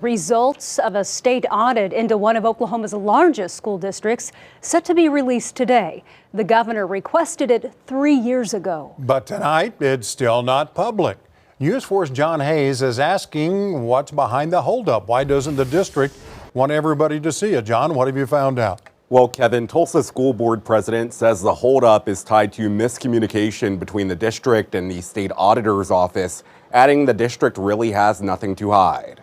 Results of a state audit into one of Oklahoma's largest school districts set to be released today. The governor requested it 3 years ago. But tonight, it's still not public. News 4's John Hayes is asking what's behind the holdup. Why doesn't the district want everybody to see it? John, what have you found out? Well, Kevin, Tulsa School Board president says the holdup is tied to miscommunication between the district and the state auditor's office, adding the district really has nothing to hide.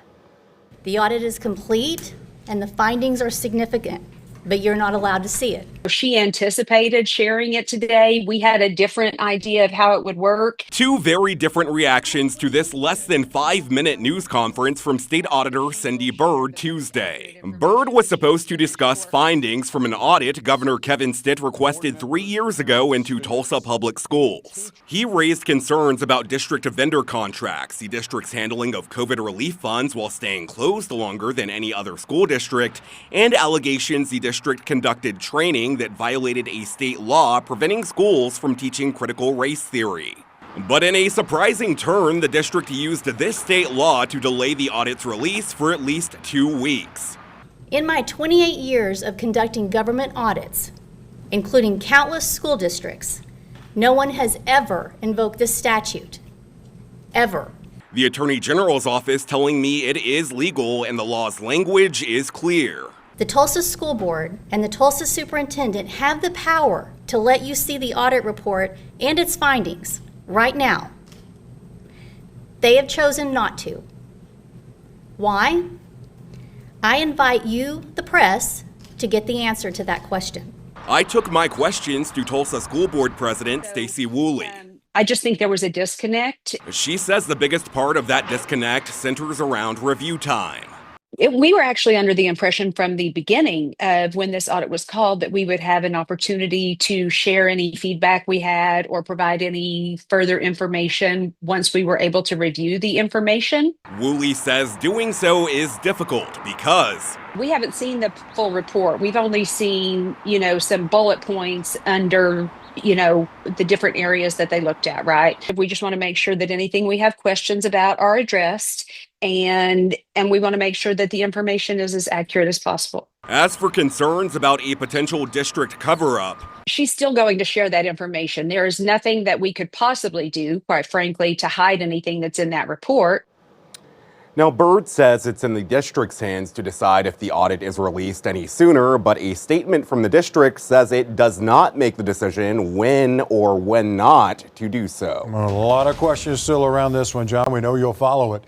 The audit is complete and the findings are significant, but you're not allowed to see it. She anticipated sharing it today. We had a different idea of how it would work. Two very different reactions to this less than 5-minute news conference from State Auditor Cindy Byrd Tuesday. Byrd was supposed to discuss findings from an audit Governor Kevin Stitt requested 3 years ago into Tulsa Public Schools. He raised concerns about district vendor contracts, the district's handling of COVID relief funds while staying closed longer than any other school district, and allegations the district conducted training that violated a state law preventing schools from teaching critical race theory. But in a surprising turn, the district used this state law to delay the audit's release for at least 2 weeks. In my 28 years of conducting government audits, including countless school districts, no one has ever invoked this statute. Ever. The Attorney General's office telling me it is legal and the law's language is clear. The Tulsa School Board and the Tulsa Superintendent have the power to let you see the audit report and its findings right now. They have chosen not to. Why? I invite you, the press, to get the answer to that question. I took my questions to Tulsa School Board President Stacey Woolley. I just think there was a disconnect. She says the biggest part of that disconnect centers around review time. We were actually under the impression from the beginning of when this audit was called that we would have an opportunity to share any feedback we had or provide any further information once we were able to review the information. Woolley says doing so is difficult because we haven't seen the full report. We've only seen, some bullet points under the different areas that they looked at, right? We just want to make sure that anything we have questions about are addressed, and we want to make sure that the information is as accurate as possible. As for concerns about a potential district cover-up, she's still going to share that information. There is nothing that we could possibly do, quite frankly, to hide anything that's in that report. Now, Byrd says it's in the district's hands to decide if the audit is released any sooner, but a statement from the district says it does not make the decision when or when not to do so. A lot of questions still around this one, John. We know you'll follow it.